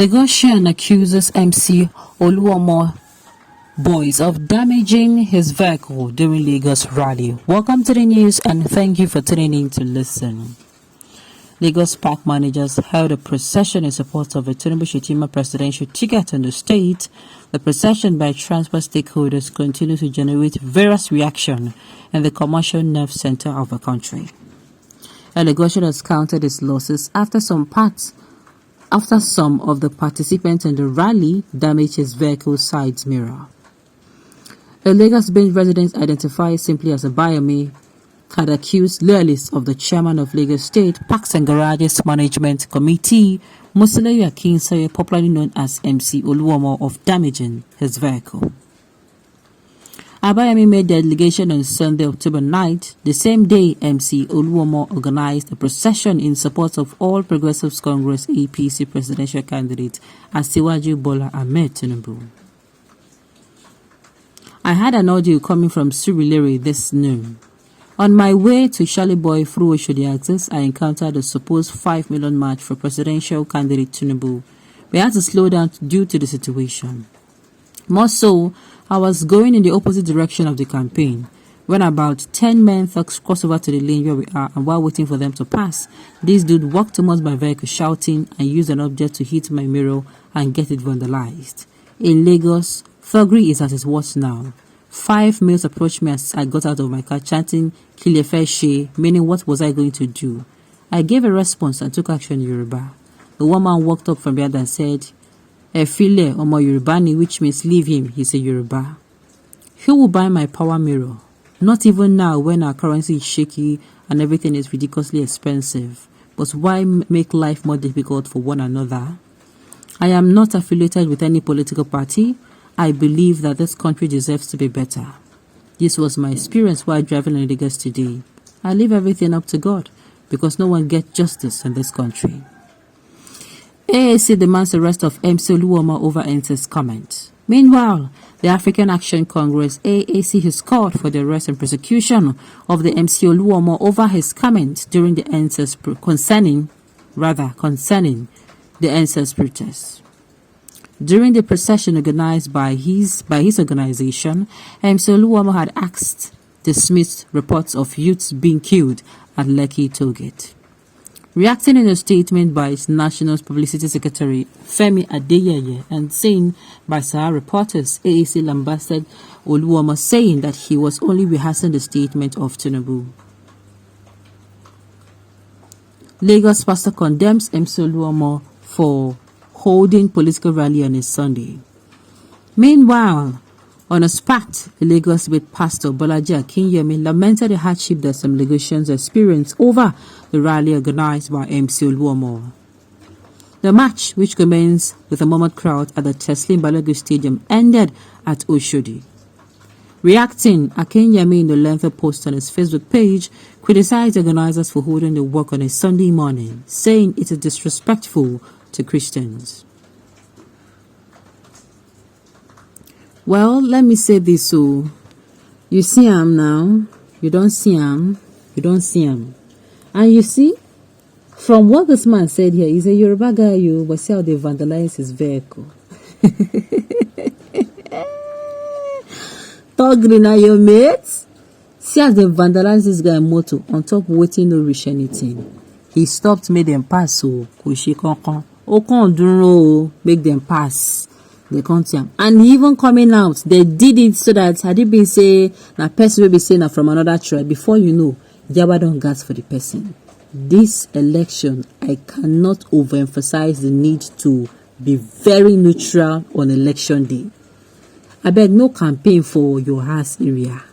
Lagosian accuses MC Oluomo'S of damaging his vehicle during Lagos rally. Welcome to the news and thank you for tuning in to listen. Lagos park managers held a procession in support of a Tinubu presidential ticket in the state. The procession by transport stakeholders continues to generate various reactions in the commercial nerve center of the country. Lagosian has counted its losses after some of the participants in the rally damaged his vehicle's side mirror. A Lagos-based resident identified simply as a Bayami had accused loyalists of the chairman of Lagos State Parks and Garages Management Committee, Musile Akinsaye, popularly known as MC Oluomo, of damaging his vehicle. Abayami made the allegation on Sunday, October 9th, the same day MC Oluomo organized a procession in support of All Progressives Congress APC presidential candidate Asiwaju Bola Ahmed Tinubu. I had an audio coming from Surulere this noon. On my way to Charlie Boy through Oshodi Access, I encountered a supposed 5 million march for presidential candidate Tinubu. We had to slow down due to the situation. More so, I was going in the opposite direction of the campaign when about 10 men thugs crossed over to the lane where we are, and while waiting for them to pass, this dude walked towards my vehicle shouting and used an object to hit my mirror and get it vandalized. In Lagos, thuggery is at its worst now. 5 males approached me as I got out of my car chanting Kilefeshe, meaning what was I going to do? I gave a response and took action in Yoruba. The woman walked up from behind and said, Efile Omo Yorubani, which means leave him, he's a Yoruba. Who will buy my power mirror? Not even now when our currency is shaky and everything is ridiculously expensive. But why make life more difficult for one another? I am not affiliated with any political party. I believe that this country deserves to be better. This was my experience while driving in Lagos today. I leave everything up to God because no one gets justice in this country. AAC demands the arrest of MC Oluomo over NS's comment. Meanwhile, the African Action Congress AAC has called for the arrest and prosecution of the MC Oluomo over his comment during the NS's concerning the NS's protests. During the procession organized by his organization, MC Oluomo had dismissed reports of youths being killed at Lekki Tollgate. Reacting in a statement by its National Publicity Secretary Femi Adeyeye and seen by Sahara reporters, AAC lambasted Oluomo, saying that he was only rehearsing the statement of Tinubu. Lagos pastor condemns MC Oluomo for holding political rally on a Sunday. Meanwhile, on a spat, the Lagos-based pastor Bolaji Akinyemi lamented the hardship that some Lagosians experienced over the rally organized by MC Oluomo. The match, which commenced with a mammoth crowd at the Teslim Balogun Stadium, ended at Oshodi. Reacting, Akinyemi, in the lengthy post on his Facebook page, criticized the organizers for holding the work on a Sunday morning, saying it is disrespectful to Christians. Well, let me say this, so you see him now, you don't see him, and you see, from what this man said here, he's a Yoruba guy, but see how they vandalize his vehicle. Thuggery na your mates. See as they vandalize this guy motor on top waiting no reach anything. He stopped, made them pass, so kushi konkon. Okon duro, make them pass. They can't see him. And even coming out, they did it so that had it been say na person will be saying from another tribe, before you know, Jabba don't gas for the person. This election, I cannot overemphasize the need to be very neutral on election day. I beg, no campaign for your house area.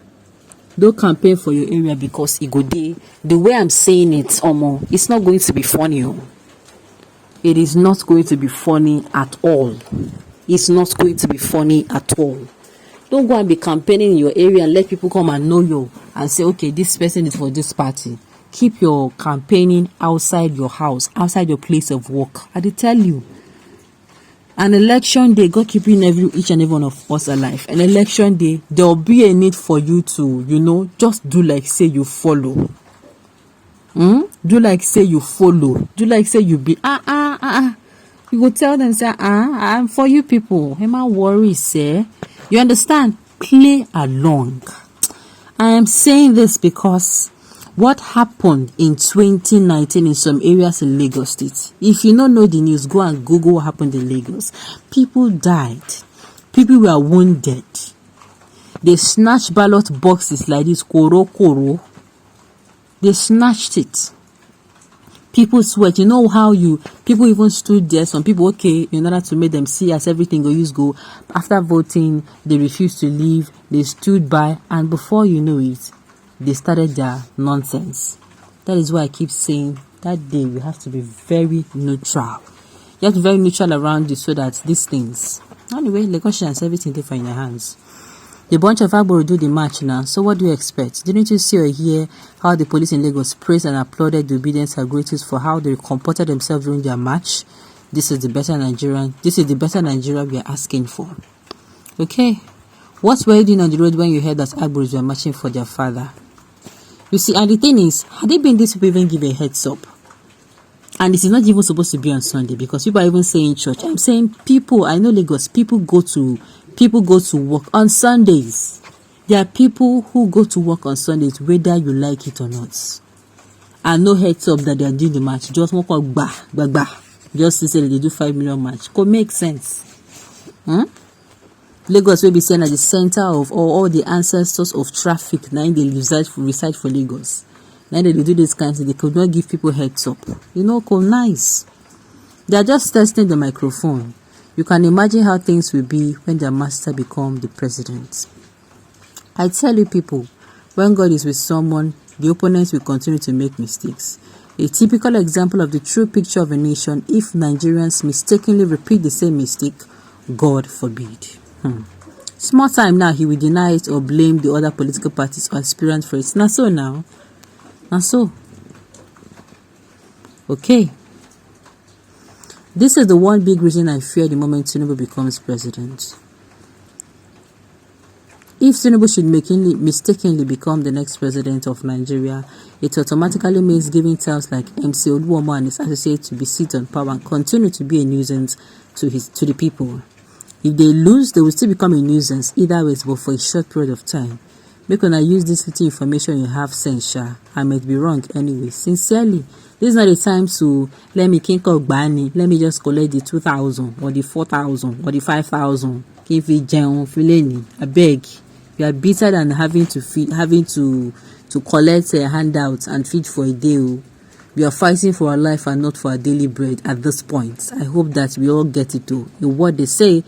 No campaign for your area because it go dey. The way I'm saying it, Omo, it's not going to be funny. It is not going to be funny at all. It's not going to be funny at all. Don't go and be campaigning in your area and let people come and know you and say, okay, this person is for this party. Keep your campaigning outside your house, outside your place of work. I did tell you. An election day, God keeping each and every one of us alive. An election day, there will be a need for you to, just do like say you follow. Do like say you follow. Do like say you be You go tell them, say, I'm for you people. Emma worry, say. You understand? Play along. I am saying this because what happened in 2019 in some areas in Lagos State. If you don't know the news, go and Google what happened in Lagos. People died. People were wounded. They snatched ballot boxes like this, koro. They snatched it. People sweat. You know how people even stood there. Some people, okay, in order to make them see as everything go. After voting, they refused to leave. They stood by, and before you know it, they started their nonsense. That is why I keep saying that day we have to be very neutral. You have to be very neutral around it so that these things. Anyway, Lagosian has everything there in your hands. The bunch of Agboro do the march now, so what do you expect? Didn't you see or hear how the police in Lagos praised and applauded the obedience and greatness for how they comported themselves during their march? This is the better Nigeria we are asking for. Okay, what were you doing on the road when you heard that Agboros were marching for their father? You see, and the thing is, had they been these people even give a heads up? And this is not even supposed to be on Sunday because people are even saying church. I'm saying people, I know Lagos, people go to work on Sundays. There are people who go to work on Sundays whether you like it or not. And no heads up that they are doing the march. Just walk up, bah. Just to say that they do 5 million march. Could make sense. Lagos will be seen at the center of all the ancestors of traffic. Now they reside for Lagos. Now they do this kind of thing. They could not give people heads up. You know, nice. They are just testing the microphone. You can imagine how things will be when their master becomes the president. I tell you people, when God is with someone, the opponents will continue to make mistakes. A typical example of the true picture of a nation, if Nigerians mistakenly repeat the same mistake, God forbid. Small time now, he will deny it or blame the other political parties or aspirants for it. Not so now. Not so. Okay. This is the one big reason I fear the moment Tinubu becomes president. If Tinubu should mistakenly become the next president of Nigeria, it automatically means giving tales like MC Oluomo and his associates to be seated on power and continue to be a nuisance to the people. If they lose, they will still become a nuisance either ways, but for a short period of time. Make when I use this little information you have sense, I might be wrong anyway. Sincerely, this is not the time to let me kink up Bani. Let me just collect the 2,000 or the 4,000 or the 5,000. If it down, fileni, I beg. You are better than having to collect handouts and feed for a day. We are fighting for our life and not for our daily bread at this point. I hope that we all get it too. What they say